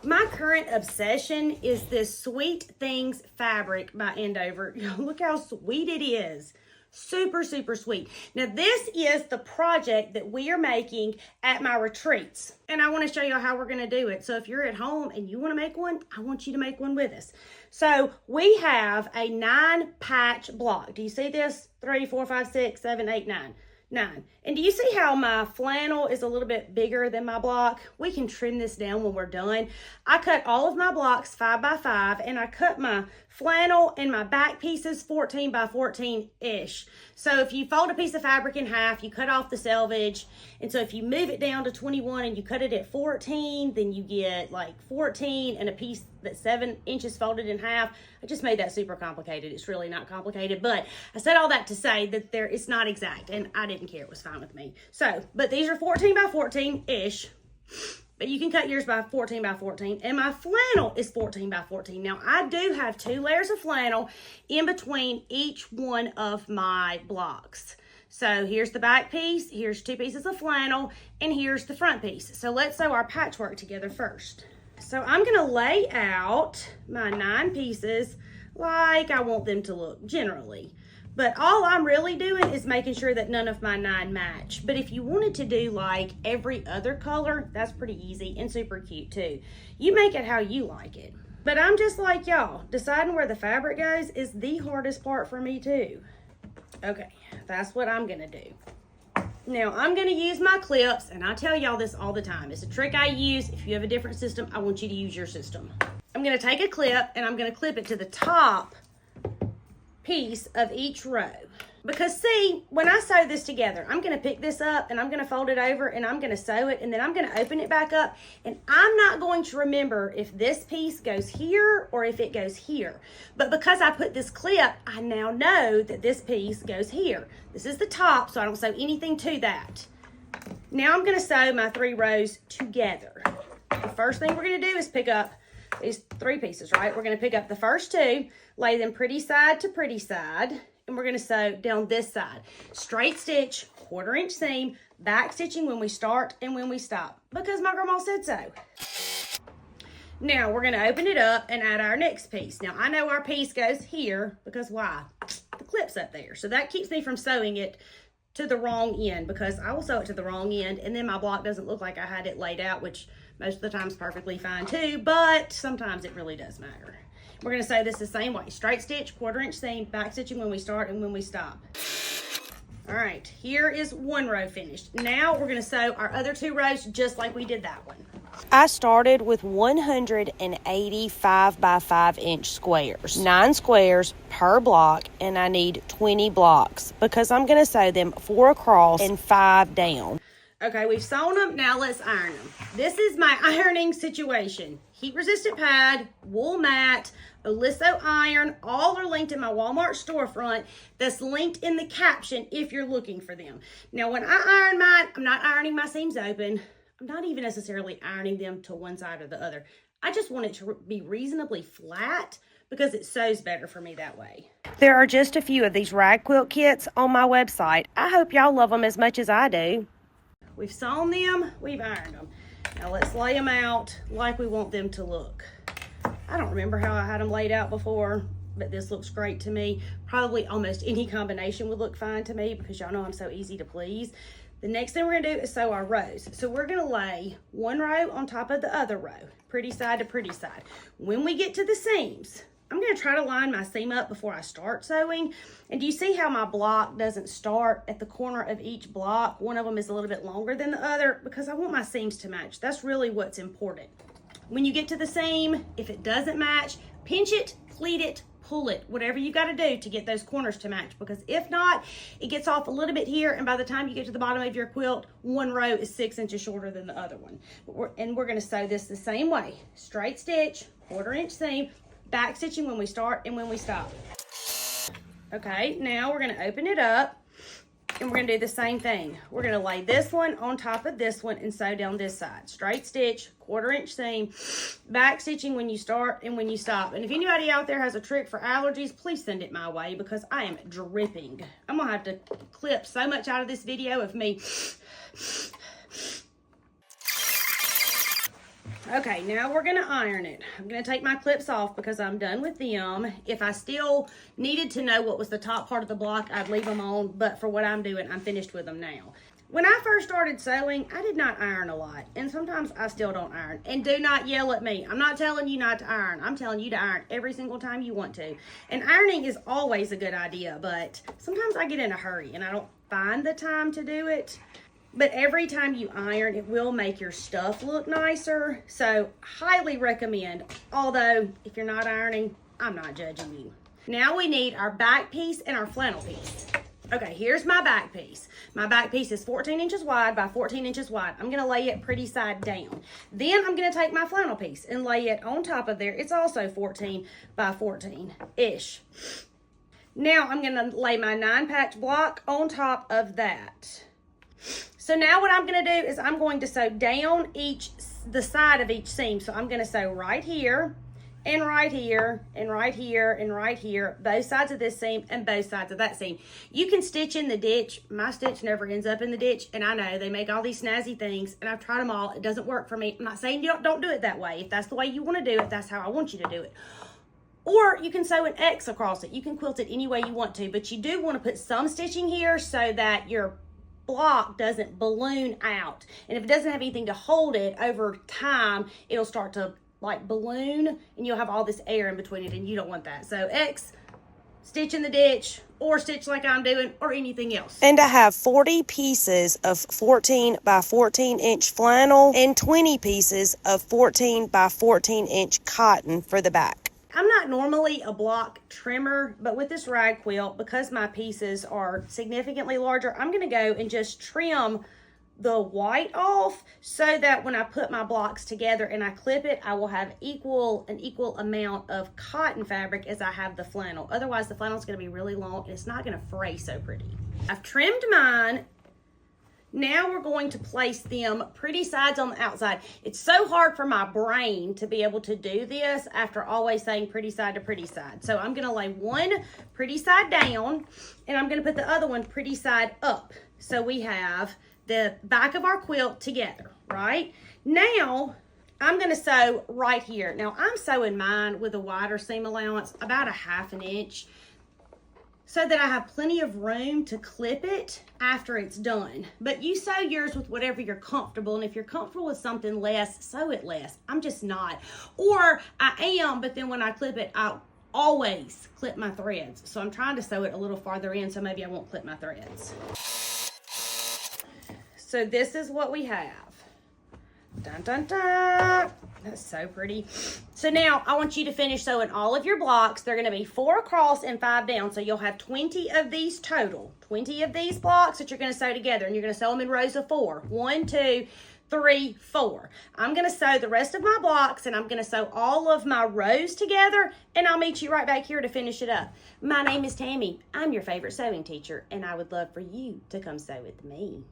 My current obsession is this Sweet Things fabric by Andover. Look how sweet it is. Super, super sweet. Now, this is the project that we are making at my retreats. And I want to show you how we're going to do it. So if you're at home and you want to make one, I want you to make one with us. So we have a 9-patch block. Do you see this? 3, 4, 5, 6, 7, 8, 9. 9. And do you see how my flannel is a little bit bigger than my block? We can trim this down when we're done. I cut all of my blocks 5 by 5, and I cut my flannel and my back pieces 14 by 14-ish. So if you fold a piece of fabric in half, you cut off the selvage. And so if you move it down to 21 and you cut it at 14, then you get like 14 and a piece that's 7 inches folded in half. I just made that super complicated. It's really not complicated, but I said all that to say that it's not exact, and I didn't care. It was fine with me. So, but these are 14 by 14-ish, but you can cut yours by 14 by 14, and my flannel is 14 by 14. Now, I do have 2 layers of flannel in between each one of my blocks. So here's the back piece, here's 2 pieces of flannel, and here's the front piece. So let's sew our patchwork together first. So I'm gonna lay out my 9 pieces like I want them to look generally. But all I'm really doing is making sure that none of my 9 match. But if you wanted to do like every other color, that's pretty easy and super cute too. You make it how you like it. But I'm just like y'all, deciding where the fabric goes is the hardest part for me too. Okay, that's what I'm gonna do. Now, I'm going to use my clips, and I tell y'all this all the time. It's a trick I use. If you have a different system, I want you to use your system. I'm going to take a clip, and I'm going to clip it to the top piece of each row. Because, see, when I sew this together, I'm going to pick this up, and I'm going to fold it over, and I'm going to sew it, and then I'm going to open it back up, and I'm not going to remember if this piece goes here or if it goes here. But because I put this clip, I now know that this piece goes here. This is the top, so I don't sew anything to that. Now I'm going to sew my 3 rows together. The first thing we're going to do is pick up these 3 pieces, right? We're going to pick up the first 2, lay them pretty side to pretty side, and we're going to sew down this side. Straight stitch, 1/4 inch seam, back stitching when we start and when we stop, because my grandma said so. Now we're going to open it up and add our next piece. Now I know our piece goes here because why? The clip's up there. So that keeps me from sewing it to the wrong end, because I will sew it to the wrong end and then my block doesn't look like I had it laid out, which most of the time is perfectly fine too, but sometimes it really does matter. We're going to sew this the same way. Straight stitch, 1/4 inch seam, back stitching when we start and when we stop. All right, here is 1 row finished. Now we're going to sew our other 2 rows just like we did that one. I started with 185 by 5 inch squares. 9 squares per block, and I need 20 blocks because I'm going to sew them 4 across and 5 down. Okay, we've sewn them. Now let's iron them. This is my ironing situation. Heat resistant pad, wool mat, Oliso iron, all are linked in my Walmart storefront. That's linked in the caption if you're looking for them. Now when I iron mine, I'm not ironing my seams open. I'm not even necessarily ironing them to one side or the other. I just want it to be reasonably flat because it sews better for me that way. There are just a few of these rag quilt kits on my website. I hope y'all love them as much as I do. We've sewn them, we've ironed them. Now let's lay them out like we want them to look. I don't remember how I had them laid out before, but this looks great to me. Probably almost any combination would look fine to me because y'all know I'm so easy to please. The next thing we're gonna do is sew our rows. So we're gonna lay 1 row on top of the other row, pretty side to pretty side. When we get to the seams, I'm gonna try to line my seam up before I start sewing. And do you see how my block doesn't start at the corner of each block? One of them is a little bit longer than the other because I want my seams to match. That's really what's important. When you get to the seam, if it doesn't match, pinch it, pleat it, pull it, whatever you got to do to get those corners to match, because if not, it gets off a little bit here, and by the time you get to the bottom of your quilt, 1 row is 6 inches shorter than the other one. And we're going to sew this the same way. Straight stitch, 1/4 inch seam, back stitching when we start and when we stop. Okay, now we're going to open it up, and we're going to do the same thing. We're going to lay this one on top of this one and sew down this side. Straight stitch, 1/4 inch seam, back stitching when you start and when you stop. And if anybody out there has a trick for allergies, please send it my way because I am dripping. I'm going to have to clip so much out of this video of me. Okay, now we're gonna iron it. I'm gonna take my clips off because I'm done with them. If I still needed to know what was the top part of the block, I'd leave them on, but for what I'm doing, I'm finished with them now. When I first started sewing, I did not iron a lot, and sometimes I still don't iron. And do not yell at me. I'm not telling you not to iron. I'm telling you to iron every single time you want to. And ironing is always a good idea, but sometimes I get in a hurry and I don't find the time to do it. But every time you iron, it will make your stuff look nicer. So, highly recommend. Although, if you're not ironing, I'm not judging you. Now we need our back piece and our flannel piece. Okay, here's my back piece. My back piece is 14 inches wide by 14 inches wide. I'm gonna lay it pretty side down. Then I'm gonna take my flannel piece and lay it on top of there. It's also 14 by 14-ish. Now I'm gonna lay my 9-patch block on top of that. So now what I'm going to do is I'm going to sew down the side of each seam. So I'm going to sew right here and right here and right here and right here, both sides of this seam and both sides of that seam. You can stitch in the ditch. My stitch never ends up in the ditch, and I know they make all these snazzy things, and I've tried them all. It doesn't work for me. I'm not saying you don't do it that way. If that's the way you want to do it, that's how I want you to do it. Or you can sew an X across it. You can quilt it any way you want to, but you do want to put some stitching here so that your block doesn't balloon out. And if it doesn't have anything to hold it, over time it'll start to like balloon and you'll have all this air in between it, and you don't want that. So X, stitch in the ditch, or stitch like I'm doing, or anything else. And I have 40 pieces of 14 by 14 inch flannel and 20 pieces of 14 by 14 inch cotton for the back. I'm not normally a block trimmer, but with this rag quilt, because my pieces are significantly larger, I'm going to go and just trim the white off so that when I put my blocks together and I clip it, I will have an equal amount of cotton fabric as I have the flannel. Otherwise, the flannel is going to be really long and it's not going to fray so pretty. I've trimmed mine. Now we're going to place them pretty sides on the outside. It's so hard for my brain to be able to do this after always saying pretty side to pretty side. So I'm going to lay one pretty side down, and I'm going to put the other one pretty side up. So we have the back of our quilt together, right? Now I'm going to sew right here. Now I'm sewing mine with a wider seam allowance, about a 1/2 inch, so that I have plenty of room to clip it after it's done. But you sew yours with whatever you're comfortable, and if you're comfortable with something less, sew it less. I'm just not. Or I am, but then when I clip it, I always clip my threads. So I'm trying to sew it a little farther in, so maybe I won't clip my threads. So this is what we have. Dun, dun, dun. That's so pretty. So now I want you to finish sewing all of your blocks. They're going to be 4 across and 5 down. So you'll have 20 of these total. 20 of these blocks that you're going to sew together. And you're going to sew them in rows of 4. 1, 2, 3, 4. I'm going to sew the rest of my blocks, and I'm going to sew all of my rows together. And I'll meet you right back here to finish it up. My name is Tammy. I'm your favorite sewing teacher. And I would love for you to come sew with me.